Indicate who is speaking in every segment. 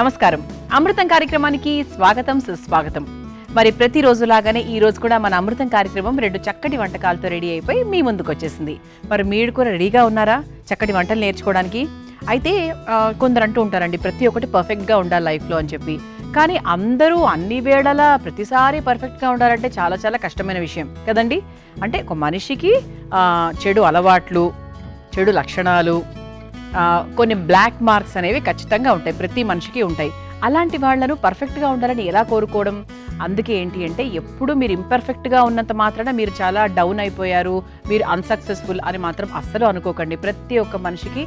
Speaker 1: నమస్కారం. అమృతం కార్యక్రమానికి స్వాగతం, సుస్వాగతం. మరి ప్రతిరోజులాగానే ఈ రోజు కూడా మన అమృతం కార్యక్రమం 2 చక్కటి వంటకాలతో రెడీ అయిపోయి మీ ముందుకు వచ్చేసింది. మరి మీరు కూడా రెడీగా ఉన్నారా చక్కటి వంటలు నేర్చుకోవడానికి? అయితే కొందరు అంటూ ఉంటారండి, ప్రతి ఒక్కటి పర్ఫెక్ట్గా ఉండాలి లైఫ్లో అని చెప్పి. కానీ అందరూ అన్ని వేళలా ప్రతిసారి పర్ఫెక్ట్గా ఉండాలంటే చాలా చాలా కష్టమైన విషయం కదండి. అంటే ఒక మనిషికి చెడు అలవాట్లు, చెడు లక్షణాలు, కొన్ని బ్లాక్ మార్క్స్ అనేవి ఖచ్చితంగా ఉంటాయి, ప్రతి మనిషికి ఉంటాయి. అలాంటి వాళ్లను పర్ఫెక్ట్గా ఉండాలని ఎలా కోరుకోవడం? అందుకే ఏంటి అంటే, ఎప్పుడు మీరు ఇంపర్ఫెక్ట్గా ఉన్నంత మాత్రాన మీరు చాలా డౌన్ అయిపోయారు, మీరు అన్సక్సెస్ఫుల్ అని మాత్రం అస్సలు అనుకోకండి. ప్రతి ఒక్క మనిషికి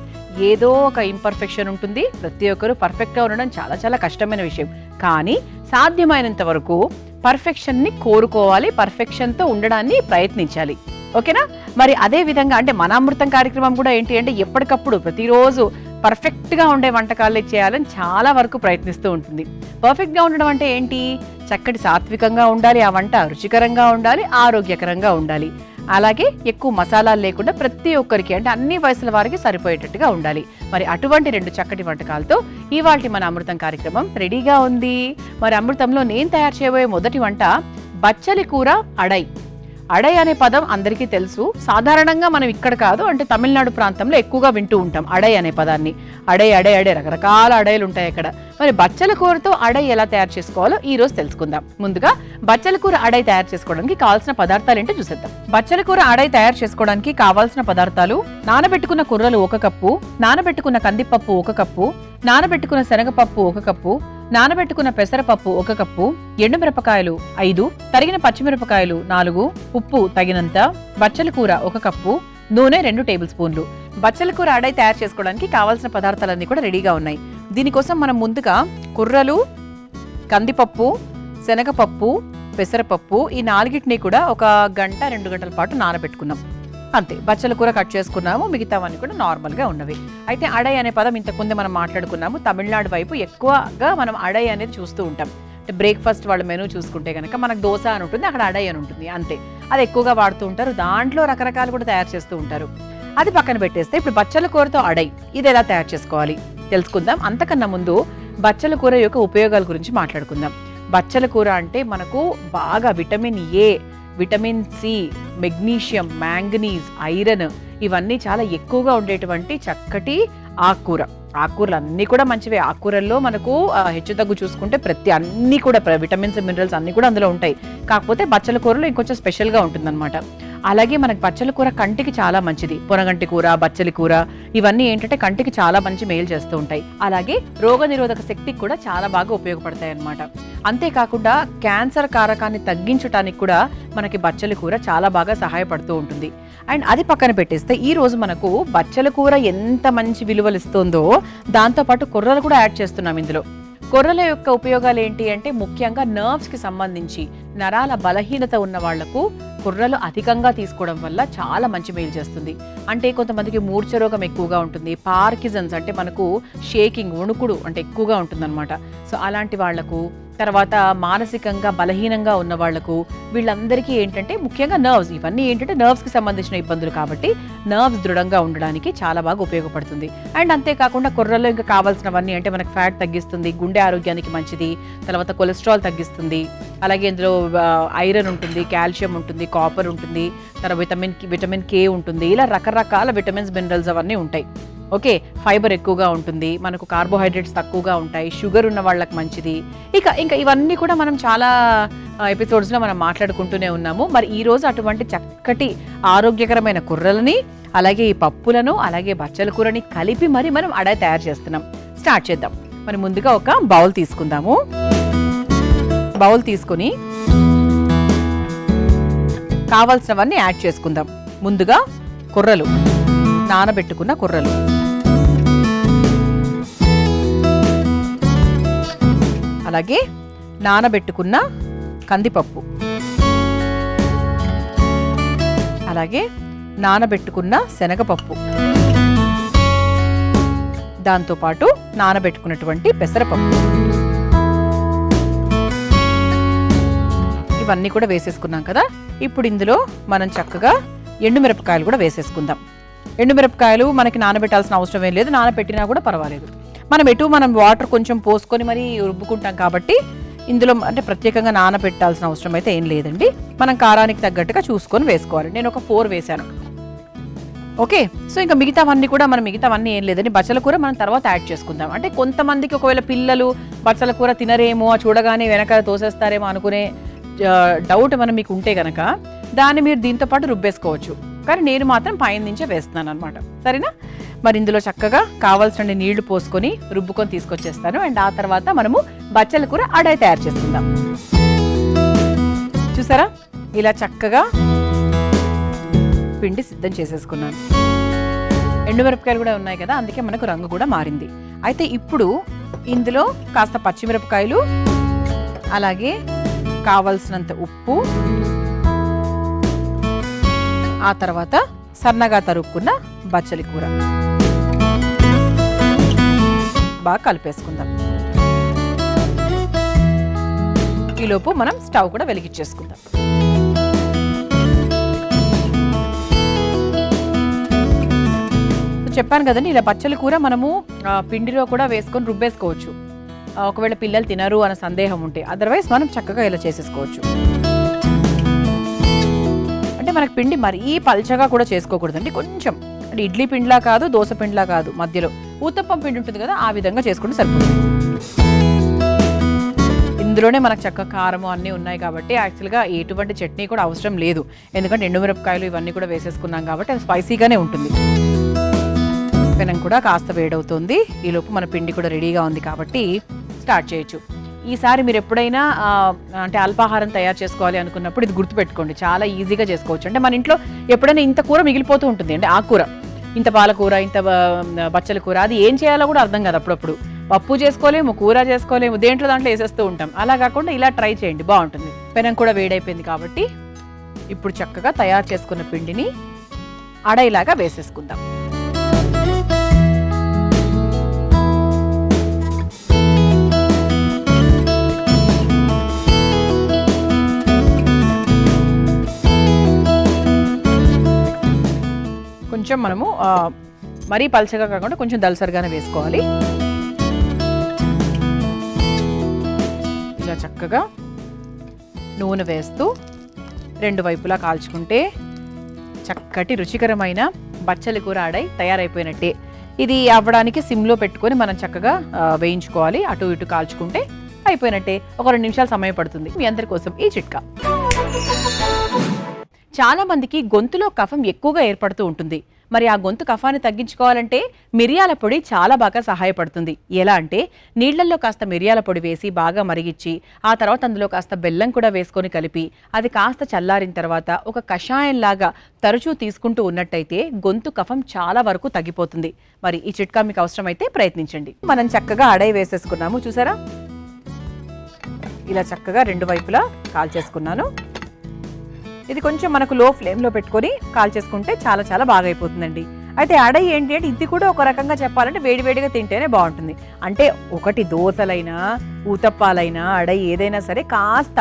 Speaker 1: ఏదో ఒక ఇంపర్ఫెక్షన్ ఉంటుంది. ప్రతి ఒక్కరు పర్ఫెక్ట్గా ఉండడం చాలా చాలా కష్టమైన విషయం. కానీ సాధ్యమైనంత వరకు పర్ఫెక్షన్ని కోరుకోవాలి, పర్ఫెక్షన్తో ఉండడాన్ని ప్రయత్నించాలి. ఓకేనా? మరి అదే విధంగా అంటే మన అమృతం కార్యక్రమం కూడా ఏంటి అంటే, ఎప్పటికప్పుడు ప్రతిరోజు పర్ఫెక్ట్గా ఉండే వంటకాలే చేయాలని చాలా వరకు ప్రయత్నిస్తూ ఉంటుంది. పర్ఫెక్ట్గా ఉండడం అంటే ఏంటి? చక్కటి సాత్వికంగా ఉండాలి, ఆ వంట రుచికరంగా ఉండాలి, ఆరోగ్యకరంగా ఉండాలి. అలాగే ఎక్కువ మసాలాలు లేకుండా ప్రతి ఒక్కరికి అంటే అన్ని వయసుల వారికి సరిపోయేటట్టుగా ఉండాలి. మరి అటువంటి 2 చక్కటి వంటకాలతో ఇవాల్టి మన అమృతం కార్యక్రమం రెడీగా ఉంది. మరి అమృతంలో నేను తయారు చేయబోయే మొదటి వంట బచ్చలి కూర అడై. అడై అనే పదం అందరికీ తెలుసు. సాధారణంగా మనం ఇక్కడ కాదు, అంటే తమిళనాడు ప్రాంతంలో ఎక్కువగా వింటూ ఉంటాం అడై అనే పదాన్ని. అడై అడై అడై రకరకాల అడైలు ఉంటాయి అక్కడ. మరి బచ్చల కూరతో అడై ఎలా తయారు చేసుకోవాలో ఈ రోజు తెలుసుకుందాం. ముందుగా బచ్చల కూర అడై తయారు చేసుకోవడానికి కావాల్సిన పదార్థాలు ఏంటో చూసేద్దాం. బచ్చల కూర అడై తయారు చేసుకోవడానికి కావాల్సిన పదార్థాలు: నానబెట్టుకున్న కుర్రలు 1 కప్పు, నానబెట్టుకున్న కందిపప్పు 1 కప్పు, నానబెట్టుకున్న శనగపప్పు 1 కప్పు, నానబెట్టుకున్న పెసరపప్పు 1 కప్పు, ఎండుమిరపకాయలు 5, తరిగిన పచ్చిమిరపకాయలు 4, ఉప్పు తగినంత, బచ్చల కూర 1 కప్పు, నూనె 2 టేబుల్ స్పూన్లు. బచ్చల కూర అడై తయారు చేసుకోవడానికి కావాల్సిన పదార్థాలన్నీ కూడా రెడీగా ఉన్నాయి. దీనికోసం మనం ముందుగా కుర్రలు, కందిపప్పు, శనగపప్పు, పెసరపప్పు ఈ 4టిని కూడా 1 గంట 2 గంటల పాటు నానబెట్టుకున్నాం. అంతే. బచ్చల కూర కట్ చేసుకున్నాము, మిగతావన్నీ కూడా నార్మల్గా ఉన్నవి. అయితే అడై అనే పదం ఇంతకుముందే మనం మాట్లాడుకున్నాము. తమిళనాడు వైపు ఎక్కువగా మనం అడై అనేది చూస్తూ ఉంటాం. అంటే బ్రేక్ఫాస్ట్ వాళ్ళ మెనూ చూసుకుంటే కనుక మనకు దోశ అని ఉంటుంది, అక్కడ అడై అని ఉంటుంది. అంతే, అది ఎక్కువగా వాడుతూ ఉంటారు. దాంట్లో రకరకాలు కూడా తయారు చేస్తూ ఉంటారు. అది పక్కన పెట్టేస్తే ఇప్పుడు బచ్చల కూరతో అడై ఇది ఎలా తయారు చేసుకోవాలి తెలుసుకుందాం. అంతకన్నా ముందు బచ్చల కూర యొక్క ఉపయోగాల గురించి మాట్లాడుకుందాం. బచ్చల కూర అంటే మనకు బాగా vitamin A, vitamin C, magnesium, manganese, iron ఇవన్నీ చాలా ఎక్కువగా ఉండేటువంటి చక్కటి ఆకుకూర. ఆకుకూరలు అన్నీ కూడా మంచివే. ఆకుకూరల్లో మనకు హెచ్చుతగ్గు చూసుకుంటే అన్నీ కూడా విటమిన్స్, మినరల్స్ అన్నీ కూడా అందులో ఉంటాయి. కాకపోతే బచ్చల కూరలో ఇంకొంచెం స్పెషల్గా ఉంటుందన్నమాట. అలాగే మనకి బచ్చల కూర కంటికి చాలా మంచిది. పొనగంటి కూర, బచ్చలి కూర ఇవన్నీ ఏంటంటే కంటికి చాలా మంచి మేలు చేస్తూ ఉంటాయి. అలాగే రోగనిరోధక శక్తికి కూడా చాలా బాగా ఉపయోగపడతాయి అన్నమాట. అంతేకాకుండా క్యాన్సర్ కారకాన్ని తగ్గించడానికి కూడా మనకి బచ్చలి కూర చాలా బాగా సహాయపడుతూ ఉంటుంది. అండ్ అది పక్కన పెట్టేస్తే ఈ రోజు మనకు బచ్చల కూర ఎంత మంచి విలువలు ఇస్తుందో దాంతోపాటు కుర్రలు కూడా యాడ్ చేస్తున్నాం ఇందులో. కొర్రల యొక్క ఉపయోగాలు ఏంటి అంటే, ముఖ్యంగా నర్వ్స్ కి సంబంధించి నరాల బలహీనత ఉన్న వాళ్లకు కుర్రలు అధికంగా తీసుకోవడం వల్ల చాలా మంచి మేలు చేస్తుంది. అంటే కొంతమందికి మూర్ఛ రోగం ఎక్కువగా ఉంటుంది, పార్కిన్సన్స్ అంటే మనకు షేకింగ్, వణుకుడు అంటే ఎక్కువగా ఉంటుందన్నమాట. సో అలాంటి వాళ్లకు, తర్వాత మానసికంగా బలహీనంగా ఉన్న వాళ్లకు, వీళ్ళందరికీ ఏంటంటే ముఖ్యంగా నర్వ్స్, ఇవన్నీ ఏంటంటే నర్వ్స్కి సంబంధించిన ఇబ్బందులు కాబట్టి నర్వ్స్ దృఢంగా ఉండడానికి చాలా బాగా ఉపయోగపడుతుంది. అండ్ అంతేకాకుండా కుర్రల్లో ఇంకా కావాల్సినవన్నీ అంటే మనకు ఫ్యాట్ తగ్గిస్తుంది, గుండె ఆరోగ్యానికి మంచిది, తర్వాత కొలెస్ట్రాల్ తగ్గిస్తుంది. అలాగే ఇందులో ఐరన్ ఉంటుంది, కాల్షియం ఉంటుంది, కాపర్ ఉంటుంది, తర్వాత విటమిన్ కే ఉంటుంది. ఇలా రకరకాల విటమిన్స్, మినరల్స్ అవన్నీ ఉంటాయి. ఓకే, ఫైబర్ ఎక్కువగా ఉంటుంది, మనకు కార్బోహైడ్రేట్స్ తక్కువగా ఉంటాయి, షుగర్ ఉన్న వాళ్ళకి మంచిది. ఇంకా ఇవన్నీ కూడా మనం చాలా ఎపిసోడ్స్లో మనం మాట్లాడుకుంటూనే ఉన్నాము. మరి ఈ రోజు అటువంటి చక్కటి ఆరోగ్యకరమైన కుర్రలని, అలాగే ఈ పప్పులను, అలాగే బచ్చల కూరని కలిపి మరి మనం అడై తయారు చేస్తున్నాం. స్టార్ట్ చేద్దాం. మరి ముందుగా ఒక బౌల్ తీసుకుందాము. బౌల్ తీసుకొని కావాల్సినవన్నీ యాడ్ చేసుకుందాం. ముందుగా కుర్రలు, నానబెట్టుకున్న కుర్రలు, అలాగే నానబెట్టుకున్న కందిపప్పు, అలాగే నానబెట్టుకున్న శనగపప్పు, దాంతోపాటు నానబెట్టుకున్నటువంటి పెసరపప్పు, ఇవన్నీ కూడా వేసేసుకున్నాం కదా. ఇప్పుడు ఇందులో మనం చక్కగా ఎండుమిరపకాయలు కూడా వేసేసుకుందాం. ఎండుమిరపకాయలు మనకి నానబెట్టాల్సిన అవసరం ఏం లేదు, నానబెట్టినా కూడా పర్వాలేదు. మనం వాటర్ కొంచెం పోసుకొని మరి రుబ్బుకుంటాం కాబట్టి ఇందులో అంటే ప్రత్యేకంగా నానబెట్టాల్సిన అవసరం అయితే ఏం లేదండి. మనం కారానికి తగ్గట్టుగా చూసుకొని వేసుకోవాలి. నేను ఒక 4 వేసాను. ఓకే, సో ఇంకా మిగతావన్నీ ఏం లేదండి. బచ్చల కూర మనం తర్వాత యాడ్ చేసుకుందాం. అంటే కొంతమందికి ఒకవేళ పిల్లలు బచ్చల కూర తినరేమో, చూడగానే వెనక తోసేస్తారేమో అనుకునే డౌట్ మీకు ఉంటే కనుక దాన్ని మీరు దీంతో పాటు రుబ్బేసుకోవచ్చు. కానీ నేను మాత్రం పైన నుంచే వేస్తున్నాను అనమాట. సరేనా? మరి ఇందులో చక్కగా కావాల్సిన నీళ్లు పోసుకొని రుబ్బుకొని తీసుకొచ్చేస్తాను. అండ్ ఆ తర్వాత మనము బచ్చల కూర అడై తయారు చేసుకుందాం. చూసారా, ఇలా చక్కగా పిండి సిద్ధం చేసేసుకున్నాను. ఎండుమిరపకాయలు కూడా ఉన్నాయి కదా, అందుకే మనకు రంగు కూడా మారింది. అయితే ఇప్పుడు ఇందులో కాస్త పచ్చిమిరపకాయలు, అలాగే కావలసినంత ఉప్పు, ఆ తర్వాత సన్నగా తరుక్కున్న బచ్చలి కూర బాగా కలిపేసుకుందాం. ఈలోపు మనం స్టవ్ కూడా వెలిగించేసుకుందాం. చెప్పాను కదండి, ఇలా బచ్చలి కూర మనము పిండిలో కూడా వేసుకొని రుబ్బేసుకోవచ్చు. ఒకవేళ పిల్లలు తినరు అన్న సందేహం ఉంటే, అదర్వైజ్ మనం చక్కగా ఇలా చేసేసుకోవచ్చు. అంటే మనకు పిండి మరీ పల్చగా కూడా చేసుకోకూడదండి. కొంచెం అంటే ఇడ్లీ పిండిలా కాదు, దోశ పిండిలా కాదు, మధ్యలో ఊతప్పం పిండి ఉంటుంది కదా, ఆ విధంగా చేసుకుంటే సరిపోతుంది. ఇందులోనే మనకు చక్కగా కారము అన్నీ ఉన్నాయి కాబట్టి యాక్చువల్గా ఎటువంటి చట్నీ కూడా అవసరం లేదు. ఎందుకంటే ఎండుమిరపకాయలు ఇవన్నీ కూడా వేసేసుకున్నాం కాబట్టి అది స్పైసీగానే ఉంటుంది. పెనం కూడా కాస్త వేడవుతుంది. ఈలోపు మన పిండి కూడా రెడీగా ఉంది కాబట్టి స్టార్ట్ చేయొచ్చు. ఈసారి మీరు ఎప్పుడైనా అంటే అల్పాహారం తయారు చేసుకోవాలి అనుకున్నప్పుడు ఇది గుర్తుపెట్టుకోండి, చాలా ఈజీగా చేసుకోవచ్చు. అంటే మన ఇంట్లో ఎప్పుడైనా ఇంత కూర మిగిలిపోతూ ఉంటుంది, అంటే ఆకుకూర, ఇంత పాలకూర, ఇంత బచ్చల కూర, అది ఏం చేయాలో కూడా అర్థం కాదు. అప్పుడప్పుడు పప్పు చేసుకోలేము, కూర చేసుకోలేము, దాంట్లో వేసేస్తూ ఉంటాం. అలా కాకుండా ఇలా ట్రై చేయండి, బాగుంటుంది. పెనం కూడా వేడైపోయింది కాబట్టి ఇప్పుడు చక్కగా తయారు చేసుకున్న పిండిని అడైలాగా వేసేసుకుందాం. కొంచెం మనము మరీ పల్చగా కాకుండా కొంచెం దలసరిగానే వేసుకోవాలి. ఇలా చక్కగా నూనె వేస్తూ 2 వైపులా కాల్చుకుంటే చక్కటి రుచికరమైన బచ్చలి కూర అడై తయారైపోయినట్టే. ఇది అవ్వడానికి సిమ్లో పెట్టుకొని మనం చక్కగా వేయించుకోవాలి. అటు ఇటు కాల్చుకుంటే అయిపోయినట్టే. ఒక 2 నిమిషాలు సమయం పడుతుంది. మీ అందరి కోసం ఈ చిట్కా. చాలా మందికి గొంతులో కఫం ఎక్కువగా ఏర్పడుతూ ఉంటుంది. మరి ఆ గొంతు కఫాన్ని తగ్గించుకోవాలంటే మిరియాల పొడి చాలా బాగా సహాయపడుతుంది. ఎలా అంటే నీళ్లలో కాస్త మిరియాల పొడి వేసి బాగా మరిగించి ఆ తర్వాత అందులో కాస్త బెల్లం కూడా వేసుకొని కలిపి అది కాస్త చల్లారిన తర్వాత ఒక కషాయంలాగా తరచూ తీసుకుంటూ ఉన్నట్టయితే గొంతు కఫం చాలా వరకు తగ్గిపోతుంది. మరి ఈ చిట్కా మీకు అవసరమైతే ప్రయత్నించండి. మనం చక్కగా అడై వేసేసుకున్నాము. చూసారా, ఇలా చక్కగా 2 వైపులా కాల్చేసుకున్నాను. ఇది కొంచెం మనకు లో ఫ్లేమ్లో పెట్టుకొని కాల్చేసుకుంటే చాలా చాలా బాగా అయిపోతుందండి. అయితే అడై ఏంటి అంటే ఇది కూడా ఒక రకంగా చెప్పాలంటే వేడివేడిగా తింటేనే బాగుంటుంది. అంటే ఒకటి దోశలైనా ఊతప్పాలైనా అడై ఏదైనా సరే కాస్త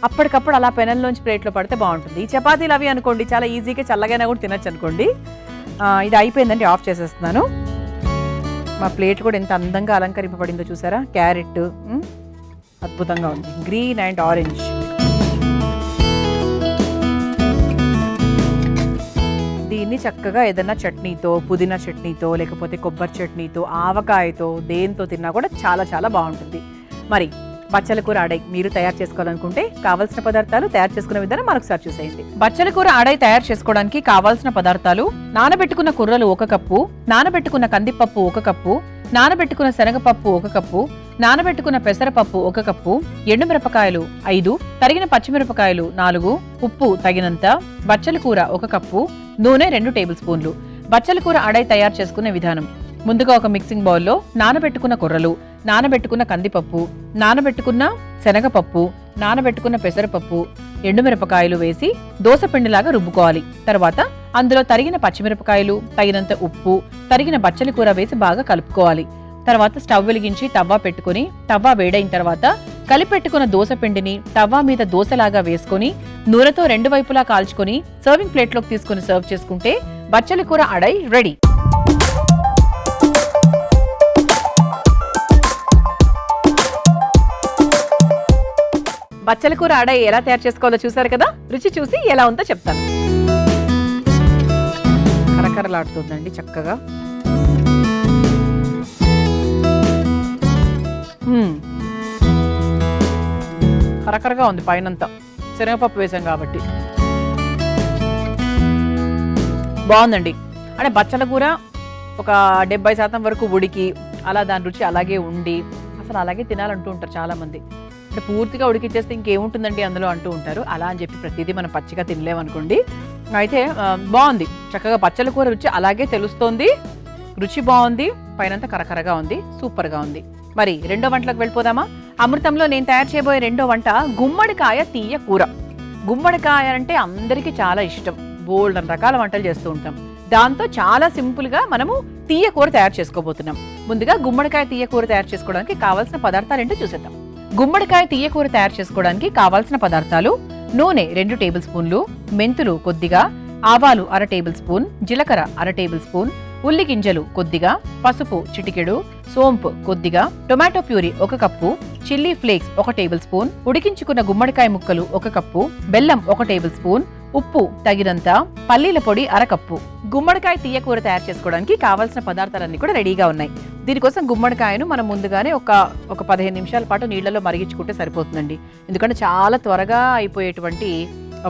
Speaker 1: అప్పటికప్పుడు అలా పెనంలోంచి ప్లేట్లో పడితే బాగుంటుంది. ఈ చపాతీలు అవి అనుకోండి చాలా ఈజీగా చల్లగైనా కూడా తినచ్చు అనుకోండి. ఇది అయిపోయిందండి, ఆఫ్ చేసేస్తున్నాను. మా ప్లేట్ కూడా ఎంత అందంగా అలంకరింపబడిందో చూసారా, క్యారెట్ అద్భుతంగా ఉంది, గ్రీన్ అండ్ ఆరెంజ్. దీన్ని చక్కగా ఏదైనా చట్నీతో, పుదీనా చట్నీతో, లేకపోతే కొబ్బరి చట్నీతో, ఆవకాయతో, దేంతో తిన్నా కూడా చాలా చాలా బాగుంటుంది. మరి బచ్చల కూర అడై మీరు తయారు చేసుకోవాలనుకుంటే కావాల్సిన పదార్థాలు, తయారు చేసుకునే విధానం మరొకసారి చూసేయండి. బచ్చల కూర అడై తయారు చేసుకోవడానికి కావాల్సిన పదార్థాలు: నానబెట్టుకున్న కుర్రలు 1 కప్పు, నానబెట్టుకున్న కందిపప్పు 1 కప్పు, నానబెట్టుకున్న శనగపప్పు 1 కప్పు, నానబెట్టుకున్న పెసరపప్పు 1 కప్పు, ఎండుమిరపకాయలు 5, తరిగిన పచ్చిమిరపకాయలు 4, ఉప్పు తగినంత, బచ్చల కూర 1 కప్పు, నూనె 2 టేబుల్ స్పూన్లు. బచ్చల కూర అడై తయారు చేసుకునే విధానం: ముందుగా ఒక మిక్సింగ్ బౌల్లో నానబెట్టుకున్న కుర్రలు, నానబెట్టుకున్న కందిపప్పు, నానబెట్టుకున్న శనగపప్పు, నానబెట్టుకున్న పెసరపప్పు, ఎండుమిరపకాయలు వేసి దోశ పిండిలాగా రుబ్బుకోవాలి. తర్వాత అందులో తరిగిన పచ్చిమిరపకాయలు, తగినంత ఉప్పు, తరిగిన బచ్చల కూర వేసి బాగా కలుపుకోవాలి. తర్వాత స్టవ్ వెలిగించి తవ్వ పెట్టుకుని తవ్వ వేడైన తర్వాత కలిపెట్టుకున్న దోశ పిండిని తవ్వ మీద దోశలాగా వేసుకొని నూనెతో 2 వైపులా కాల్చుకొని సర్వింగ్ ప్లేట్లోకి తీసుకుని సర్వ్ చేసుకుంటే బచ్చల కూర అడై రెడీ. బచ్చల కూర ఆడ ఎలా తయారు చేసుకోవాలో చూసారు కదా, రుచి చూసి ఎలా ఉందో చెప్తాను. కరకరలాడుతుందండి చక్కగా. కరకరగా ఉంది పైనంతా, శనగపప్పు వేసాం కాబట్టి. బాగుందండి. అంటే బచ్చల కూర ఒక 70% వరకు ఉడికి అలా దాని రుచి అలాగే ఉండి అసలు అలాగే తినాలంటూ ఉంటారు చాలా మంది. అంటే పూర్తిగా ఉడికిచ్చేస్తే ఇంకేముంటుందండి అందులో అంటూ ఉంటారు. అలా అని చెప్పి ప్రతిదీ మనం పచ్చిగా తినలేమనుకోండి. అయితే బాగుంది చక్కగా, బచ్చల కూర రుచి అలాగే తెలుస్తోంది, రుచి బాగుంది, పైనంతా కరకరగా ఉంది, సూపర్గా ఉంది. మరి రెండో వంటలకు వెళ్ళిపోదామా? అమృతంలో నేను తయారు చేయబోయే రెండో వంట గుమ్మడికాయ తీయ కూర. గుమ్మడికాయ అంటే అందరికీ చాలా ఇష్టం, బోల్డ్ రకాల వంటలు చేస్తూ ఉంటాం. దాంతో చాలా సింపుల్ గా మనము తీయ కూర తయారు చేసుకోబోతున్నాం. ముందుగా గుమ్మడికాయ తీయ కూర తయారు చేసుకోవడానికి కావాల్సిన పదార్థాలు ఏంటో చూసేద్దాం. గుమ్మడికాయ తీయ కూర తయారు చేసుకోవడానికి కావాల్సిన పదార్థాలు: నూనె 2 టేబుల్ స్పూన్లు, మెంతులు కొద్దిగా, ఆవాలు 1/2 టేబుల్ స్పూన్, జీలకర్ర 1/2 టేబుల్ స్పూన్, ఉల్లి గింజలు కొద్దిగా, పసుపు చిటికెడు, సోంపు కొద్దిగా, tomato puree 1 cup, chilli flakes 1 table spoon, ఉడికించుకున్న గుమ్మడికాయ ముక్కలు 1 కప్పు, బెల్లం 1 టేబుల్ స్పూన్, ఉప్పు తగినంత, పల్లీల పొడి 1/2 కప్పు. గుమ్మడికాయ తీయ కూర తయారు చేసుకోవడానికి కావాల్సిన పదార్థాలన్నీ కూడా రెడీగా ఉన్నాయి. దీనికోసం గుమ్మడికాయను మనం ముందుగానే ఒక 15 నిమిషాల పాటు నీళ్లలో మరిగించుకుంటే సరిపోతుందండి. ఎందుకంటే చాలా త్వరగా అయిపోయేటువంటి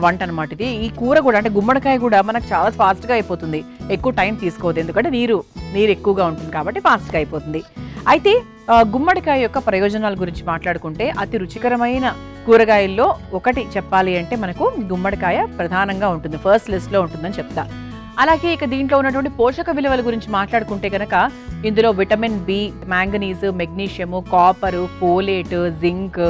Speaker 1: వంట అనమాట ఇది. ఈ కూర కూడా అంటే గుమ్మడికాయ కూడా మనకు చాలా ఫాస్ట్గా అయిపోతుంది, ఎక్కువ టైం తీసుకోవద్దు. ఎందుకంటే నీరు ఎక్కువగా ఉంటుంది కాబట్టి ఫాస్ట్గా అయిపోతుంది. అయితే గుమ్మడికాయ యొక్క ప్రయోజనాల గురించి మాట్లాడుకుంటే అతి రుచికరమైన కూరగాయల్లో ఒకటి చెప్పాలి అంటే మనకు గుమ్మడికాయ ప్రధానంగా ఉంటుంది, ఫస్ట్ లిస్ట్లో ఉంటుందని చెప్తా. అలాగే ఇక దీంట్లో ఉన్నటువంటి పోషక విలువల గురించి మాట్లాడుకుంటే కనుక ఇందులో vitamin B, manganese, magnesium, copper, folate, zinc,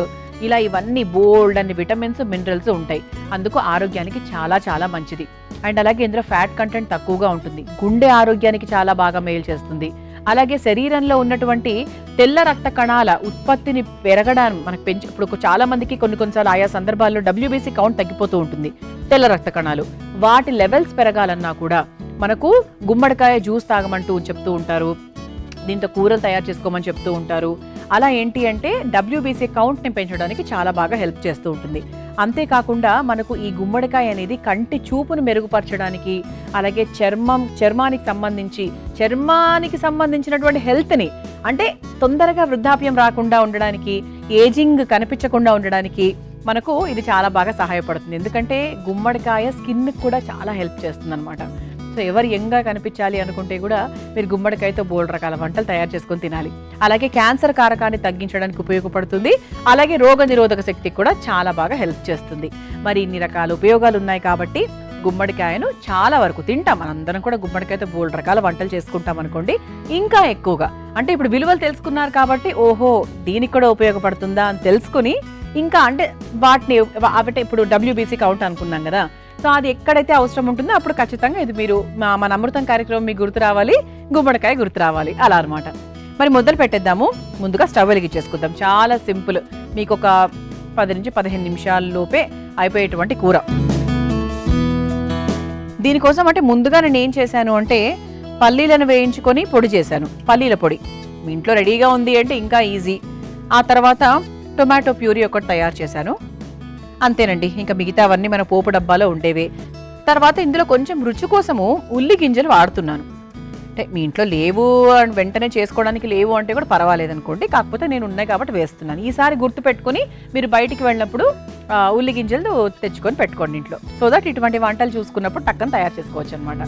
Speaker 1: ఇలా ఇవన్నీ బోల్డ్ అన్ని విటమిన్స్, మినరల్స్ ఉంటాయి. అందుకు ఆరోగ్యానికి చాలా చాలా మంచిది. అండ్ అలాగే ఇందులో ఫ్యాట్ కంటెంట్ తక్కువగా ఉంటుంది, గుండె ఆరోగ్యానికి చాలా బాగా మేలు చేస్తుంది. అలాగే శరీరంలో ఉన్నటువంటి తెల్ల రక్త కణాల ఉత్పత్తిని పెరగడానికి మనకు ఇప్పుడు చాలా మందికి కొన్నిసార్లు ఆయా సందర్భాల్లో WBC కౌంట్ తగ్గిపోతూ ఉంటుంది. తెల్ల రక్త కణాలు వాటి లెవెల్స్ పెరగాలన్నా కూడా మనకు గుమ్మడికాయ జ్యూస్ తాగమంటూ చెప్తూ ఉంటారు, దీంతో కూరలు తయారు చేసుకోమని చెప్తూ ఉంటారు. అలా ఏంటి అంటే WBC కౌంట్ని పెంచడానికి చాలా బాగా హెల్ప్ చేస్తూ ఉంటుంది. అంతేకాకుండా మనకు ఈ గుమ్మడికాయ అనేది కంటి చూపును మెరుగుపరచడానికి, అలాగే చర్మానికి సంబంధించినటువంటి హెల్త్ని, అంటే తొందరగా వృద్ధాప్యం రాకుండా ఉండడానికి, ఏజింగ్ కనిపించకుండా ఉండడానికి మనకు ఇది చాలా బాగా సహాయపడుతుంది. ఎందుకంటే గుమ్మడికాయ స్కిన్కి కూడా చాలా హెల్ప్ చేస్తుంది అనమాట. సో ఎవరు యంగ్గా కనిపించాలి అనుకుంటే కూడా మీరు గుమ్మడికాయతో బోల్డ్ రకాల వంటలు తయారు చేసుకొని తినాలి. అలాగే క్యాన్సర్ కారకాన్ని తగ్గించడానికి ఉపయోగపడుతుంది. అలాగే రోగ నిరోధక శక్తికి కూడా చాలా బాగా హెల్ప్ చేస్తుంది. మరి ఇన్ని రకాల ఉపయోగాలు ఉన్నాయి కాబట్టి గుమ్మడికాయను చాలా వరకు తింటాం. మనందరం కూడా గుమ్మడికాయతో బోల్డ్ రకాల వంటలు చేసుకుంటాం అనుకోండి. ఇంకా ఎక్కువగా అంటే ఇప్పుడు విలువలు తెలుసుకున్నారు కాబట్టి ఓహో దీనికి కూడా ఉపయోగపడుతుందా అని తెలుసుకుని ఇంకా అంటే వాటిని ఇప్పుడు WBC కౌంట్ అనుకున్నాం కదా, సో అది ఎక్కడైతే అవసరం ఉంటుందో అప్పుడు ఖచ్చితంగా ఇది మీరు మన అమృతం కార్యక్రమం మీకు గుర్తు రావాలి, గుమ్మడికాయ గుర్తు రావాలి, అలా అనమాట. మరి మొదలు పెట్టేద్దాము. ముందుగా స్టవ్ వెలిగించేసుకుందాం. చాలా సింపుల్, మీకు ఒక 10 నుంచి 15 నిమిషాల లోపే అయిపోయేటువంటి కూర. దీనికోసం అంటే ముందుగా నేను ఏం చేశాను అంటే పల్లీలను వేయించుకొని పొడి చేశాను. పల్లీల పొడి మీ ఇంట్లో రెడీగా ఉంది అంటే ఇంకా ఈజీ. ఆ తర్వాత టొమాటో ప్యూరీ ఒకటి తయారు చేశాను. అంతేనండి, ఇంకా మిగతావన్నీ మన పోపు డబ్బాలో ఉండేవే. తర్వాత ఇందులో కొంచెం రుచి కోసము ఉల్లి గింజలు వాడుతున్నాను. అంటే మీ ఇంట్లో లేవు వెంటనే చేసుకోవడానికి లేవు అంటే కూడా పర్వాలేదనుకోండి, కాకపోతే నేను ఉన్నాయి కాబట్టి వేస్తున్నాను. ఈసారి గుర్తుపెట్టుకుని మీరు బయటికి వెళ్ళినప్పుడు ఉల్లి గింజలు తెచ్చుకొని పెట్టుకోండి ఇంట్లో, సో దట్ ఇటువంటి వంటలు చూసుకున్నప్పుడు టక్కన తయారు చేసుకోవచ్చు అనమాట.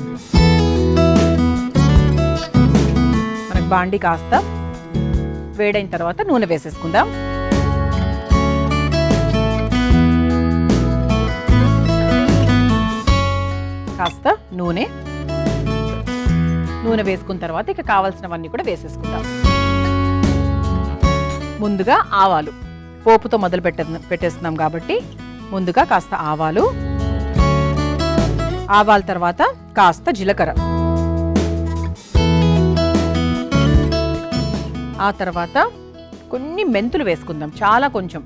Speaker 1: మనకు బాండి కాస్త వేడైన తర్వాత నూనె వేసేసుకుందాం. కాస్త నూనె వేసుకున్న తర్వాత ఇక కావాల్సినవన్నీ కూడా వేసేసుకుందాం. ముందుగా ఆవాలు, పోపుతో మొదలు పెట్టేస్తున్నాం కాబట్టి ముందుగా కాస్త ఆవాల తర్వాత కాస్త జీలకర్ర, ఆ తర్వాత కొన్ని మెంతులు వేసుకుందాం, చాలా కొంచెం.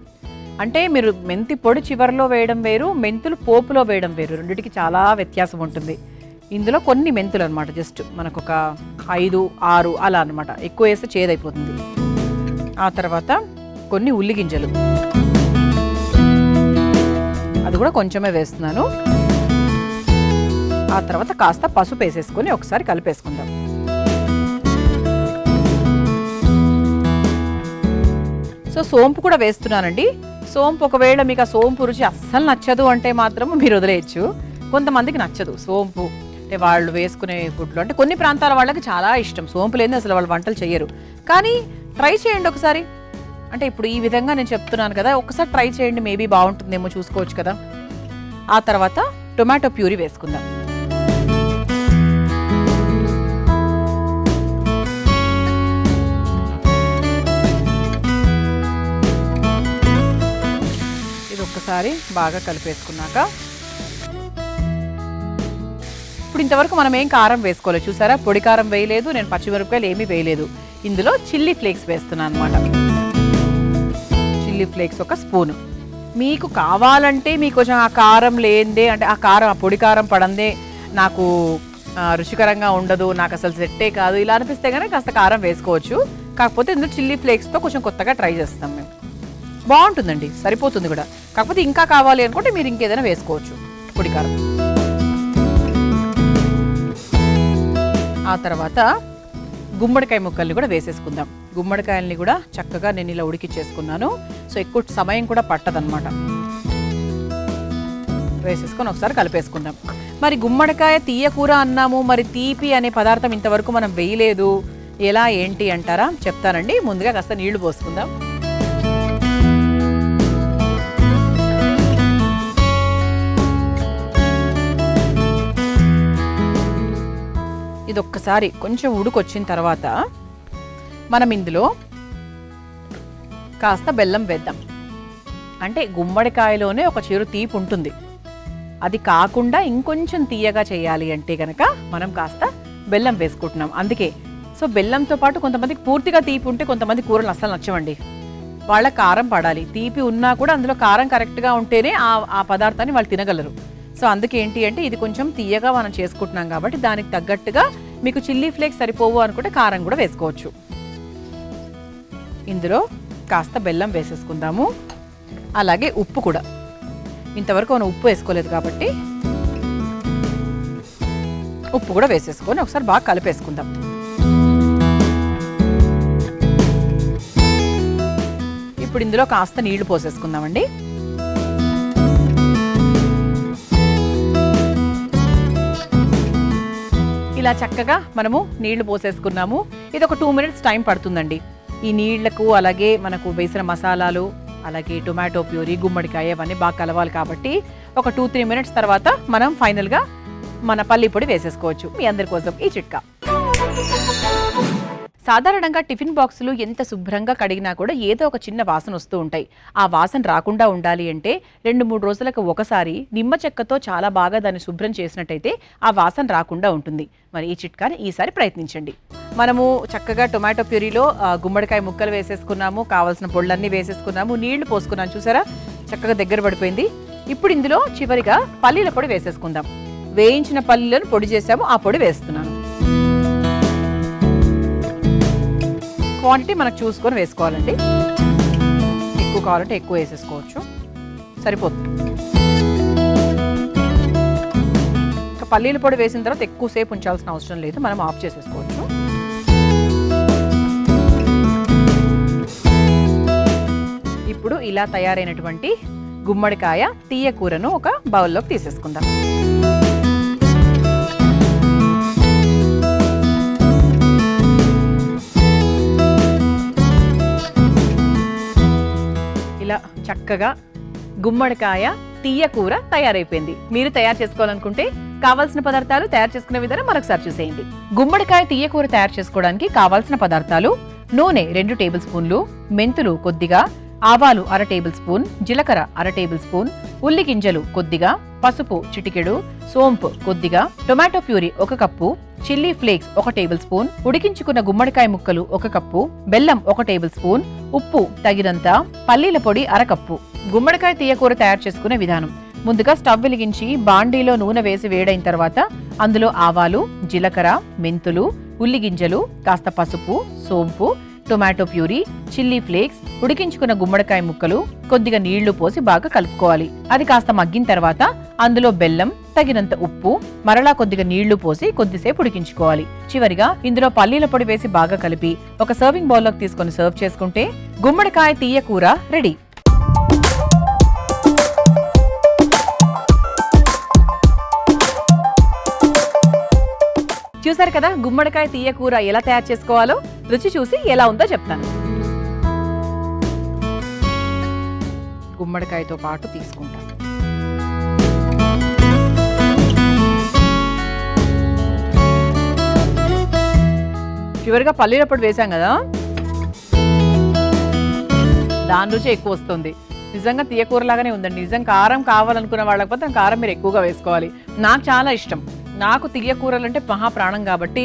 Speaker 1: అంటే మీరు మెంతి పొడి చివరిలో వేయడం వేరు, మెంతులు పోపులో వేయడం వేరు, రెండిటికి చాలా వ్యత్యాసం ఉంటుంది. ఇందులో కొన్ని మెంతులు అనమాట, జస్ట్ మనకు ఒక 5, 6 అలా అనమాట, ఎక్కువ వేస్తే చేదైపోతుంది. ఆ తర్వాత కొన్ని ఉల్లి గింజలు, కూడా కొంచెమే వేస్తున్నాను. ఆ తర్వాత కాస్త పసుపు వేసేసుకొని ఒకసారి కలిపేసుకుందాం. సో సోంపు కూడా వేస్తున్నానండి. సోంపు ఒకవేళ మీకు ఆ సోంపు రుచి అస్సలు నచ్చదు అంటే మాత్రం మీరు వదిలేయచ్చు. కొంతమందికి నచ్చదు సోంపు, అంటే వాళ్ళు వేసుకునే ఫుడ్లో. అంటే కొన్ని ప్రాంతాల వాళ్ళకి చాలా ఇష్టం సోంపు లేని అసలు వాళ్ళు వంటలు చేయరు. కానీ ట్రై చేయండి ఒకసారి. అంటే ఇప్పుడు ఈ విధంగా నేను చెప్తున్నాను కదా, ఒకసారి ట్రై చేయండి, మేబీ బాగుంటుందేమో చూసుకోవచ్చు కదా. ఆ తర్వాత టొమాటో ప్యూరీ వేసుకుందాం. ఇది ఒక్కసారి బాగా కలిపేసుకున్నాక ఇప్పుడు ఇంతవరకు మనం ఏం కారం వేసుకోలేదు చూసారా. పొడి కారం వేయలేదు, నేను పచ్చిమిరపకాయలు ఏమీ వేయలేదు. ఇందులో చిల్లీ ఫ్లేక్స్ వేస్తున్నాను అనమాట. చిల్లీ ఫ్లేక్స్ ఒక స్పూను. మీకు కావాలంటే మీకు కొంచెం ఆ కారం లేనిదే, అంటే ఆ కారం, ఆ పొడి కారం పడందే నాకు రుచికరంగా ఉండదు, నాకు అసలు సెట్టే కాదు ఇలా అనిపిస్తే కనుక కాస్త కారం వేసుకోవచ్చు. కాకపోతే ఇందులో చిల్లీ ఫ్లేక్స్తో కొంచెం కొత్తగా ట్రై చేస్తాం మేము. బాగుంటుందండి, సరిపోతుంది కూడా. కాకపోతే ఇంకా కావాలి అనుకుంటే మీరు ఇంకేదైనా వేసుకోవచ్చు పొడి కారం. ఆ తర్వాత గుమ్మడికాయ ముక్కల్ని కూడా వేసేసుకుందాం. గుమ్మడికాయల్ని కూడా చక్కగా నేను ఇలా ఉడికిచ్చేసుకున్నాను. సో ఎక్కువ సమయం కూడా పట్టదనమాట. వేసేసుకొని ఒకసారి కలిపేసుకుందాం. మరి గుమ్మడికాయ తీయ కూర అన్నాము, మరి తీపి అనే పదార్థం ఇంతవరకు మనం వేయలేదు, ఎలా ఏంటి అంటారా? చెప్తానండి. ముందుగా కాస్త నీళ్లు పోసుకుందాం. ఇది ఒక్కసారి కొంచెం ఉడుకొచ్చిన తర్వాత మనం ఇందులో కాస్త బెల్లం వేద్దాం. అంటే గుమ్మడికాయలోనే ఒక చిరు తీపి ఉంటుంది, అది కాకుండా ఇంకొంచెం తీయగా చేయాలి అంటే కనుక మనం కాస్త బెల్లం వేసుకుంటున్నాం. అందుకే సో బెల్లంతో పాటు కొంతమందికి పూర్తిగా తీపి ఉంటే కొంతమంది కూరలు అస్సలు నచ్చవండి, వాళ్ళ కారం పడాలి. తీపి ఉన్నా కూడా అందులో కారం కరెక్ట్గా ఉంటేనే ఆ పదార్థాన్ని వాళ్ళు తినగలరు. సో అందుకే ఏంటి అంటే ఇది కొంచెం తీయగా మనం చేసుకుంటున్నాం కాబట్టి దానికి తగ్గట్టుగా మీకు చిల్లీ ఫ్లేక్స్ సరిపోవు అనుకుంటే కారం కూడా వేసుకోవచ్చు. ఇందులో కాస్త బెల్లం వేసేసుకుందాము. అలాగే ఉప్పు కూడా, ఇంతవరకు మనం ఉప్పు వేసుకోలేదు కాబట్టి ఉప్పు కూడా వేసేసుకొని ఒకసారి బాగా కలిపేసుకుందాం. ఇప్పుడు ఇందులో కాస్త నీళ్లు పోసేసుకుందామండి. ఇలా చక్కగా మనము నీళ్లు పోసేసుకున్నాము. ఇది ఒక 2 minutes టైం పడుతుందండి. ఈ నీళ్లకు అలాగే మనకు వేసిన మసాలాలు, అలాగే టొమాటో ప్యూరీ, గుమ్మడికాయ అవన్నీ బాగా కలవాలి కాబట్టి ఒక 2-3 minutes తర్వాత మనం ఫైనల్గా మన పల్లి పొడి వేసేసుకోవచ్చు. మీ అందరి కోసం ఈ చిట్కా. సాధారణంగా టిఫిన్ బాక్సులు ఎంత శుభ్రంగా కడిగినా కూడా ఏదో ఒక చిన్న వాసన వస్తూ ఉంటాయి. ఆ వాసన రాకుండా ఉండాలి అంటే 2-3 రోజులకు ఒకసారి నిమ్మ చెక్కతో చాలా బాగా దాన్ని శుభ్రం చేసినట్టయితే ఆ వాసన రాకుండా ఉంటుంది. మరి ఈ చిట్కాని ఈసారి ప్రయత్నించండి. మనము చక్కగా టొమాటో ప్యూరీలో గుమ్మడికాయ ముక్కలు వేసేసుకున్నాము, కావాల్సిన పొళ్ళన్నీ వేసేసుకున్నాము, నీళ్లు పోసుకున్నాను చూసారా, చక్కగా దగ్గర పడిపోయింది. ఇప్పుడు ఇందులో చివరిగా పల్లీల పొడి వేసేసుకుందాం. వేయించిన పల్లీలను పొడి చేసాము, ఆ పొడి వేస్తున్నాను. క్వాంటిటీ మనకు చూసుకొని వేసుకోవాలండి. ఎక్కువ కావాలంటే ఎక్కువ వేసేసుకోవచ్చు, సరిపోతుంది. ఇంకా పల్లీల పొడి వేసిన తర్వాత ఎక్కువసేపు ఉంచాల్సిన అవసరం లేదు, మనం ఆఫ్ చేసేసుకోవచ్చు. ఇప్పుడు ఇలా తయారైనటువంటి గుమ్మడికాయ తీయ కూరను ఒక బౌల్లోకి తీసేసుకుందాం. ఇలా చక్కగా గుమ్మడికాయ తీయ కూర తయారైపోయింది. మీరు తయారు చేసుకోవాలనుకుంటే కావాల్సిన పదార్థాలు, తయారు చేసుకునే విధానం మరొకసారి చూసేయండి. గుమ్మడికాయ తీయ కూర తయారు చేసుకోవడానికి కావాల్సిన పదార్థాలు: నూనె 2 టేబుల్ స్పూన్లు, మెంతులు కొద్దిగా, ఆవాలు 1/2 టేబుల్ స్పూన్, జీలకర్ర 1/2 టేబుల్ స్పూన్, ఉల్లి గింజలు కొద్దిగా, పసుపు చిటికెడు, సోంపు కొద్దిగా, tomato puree 1 cup, chilli flakes 1 table spoon, ఉడికించుకున్న గుమ్మడికాయ ముక్కలు 1 కప్పు, బెల్లం 1 టేబుల్ స్పూన్, ఉప్పు తగినంత, పల్లీల పొడి 1/2 కప్పు. గుమ్మడికాయ తీయ కూర తయారు చేసుకునే విధానం: ముందుగా స్టవ్ వెలిగించి బాండీలో నూనె వేసి వేడైన తర్వాత అందులో ఆవాలు, జీలకర్ర, మెంతులు, ఉల్లి గింజలు, కాస్త పసుపు, సోంపు, టొమాటో ప్యూరీ, చిల్లీ ఫ్లేక్స్, ఉడికించుకున్న గుమ్మడికాయ ముక్కలు, కొద్దిగా నీళ్లు పోసి బాగా కలుపుకోవాలి. అది కాస్త మగ్గిన తర్వాత అందులో బెల్లం, తగినంత ఉప్పు, మరలా కొద్దిగా నీళ్లు పోసి కొద్దిసేపు ఉడికించుకోవాలి. చివరిగా ఇందులో పల్లీల పొడి వేసి బాగా కలిపి ఒక సర్వింగ్ బౌల్లోకి తీసుకొని సర్వ్ చేసుకుంటే గుమ్మడికాయ తీయ కూర రెడీ. చూసారు కదా గుమ్మడికాయ తీయ కూర ఎలా తయారు చేసుకోవాలో. రుచి చూసి ఎలా ఉందో చెప్తాను. గుమ్మడికాయతో పాటు తీసుకుంటాను. చివరిగా పల్లీల పొడి వేసాం కదా, దాని రుచి ఎక్కువ వస్తుంది. నిజంగా తీయ కూర లాగానే ఉందండి. నిజం కారం కావాలనుకున్న వాళ్ళకపోతే కారం మీరు ఎక్కువగా వేసుకోవాలి. నాకు చాలా ఇష్టం. నాకు తీయ కూరలు అంటే మహా ప్రాణం కాబట్టి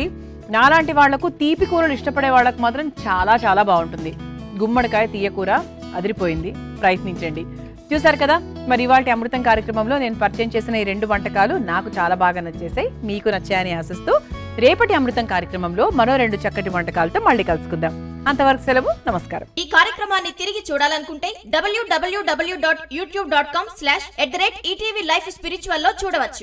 Speaker 1: నాలాంటి వాళ్లకు తీపి కూరలు ఇష్టపడే వాళ్ళకు మాత్రం చాలా చాలా బాగుంటుంది. గుమ్మడికాయ తీయ కూర అదిరిపోయింది. ప్రయత్నించండి. చూసారు కదా, మరి ఇవాళ అమృతం కార్యక్రమంలో నేను పరిచయం చేసిన ఈ 2 వంటకాలు నాకు చాలా బాగా నచ్చేసాయి. మీకు నచ్చాయని ఆశిస్తూ రేపటి అమృతం కార్యక్రమంలో మరో 2 చక్కటి వంటకాలతో మళ్ళీ కలుసుకుందాం. అంతవరకు సెలవు. నమస్కారం.
Speaker 2: ఈ కార్యక్రమాన్ని తిరిగి చూడాలనుకుంటే www.youtube.com/ETV Life Spiritual లో చూడవచ్చు.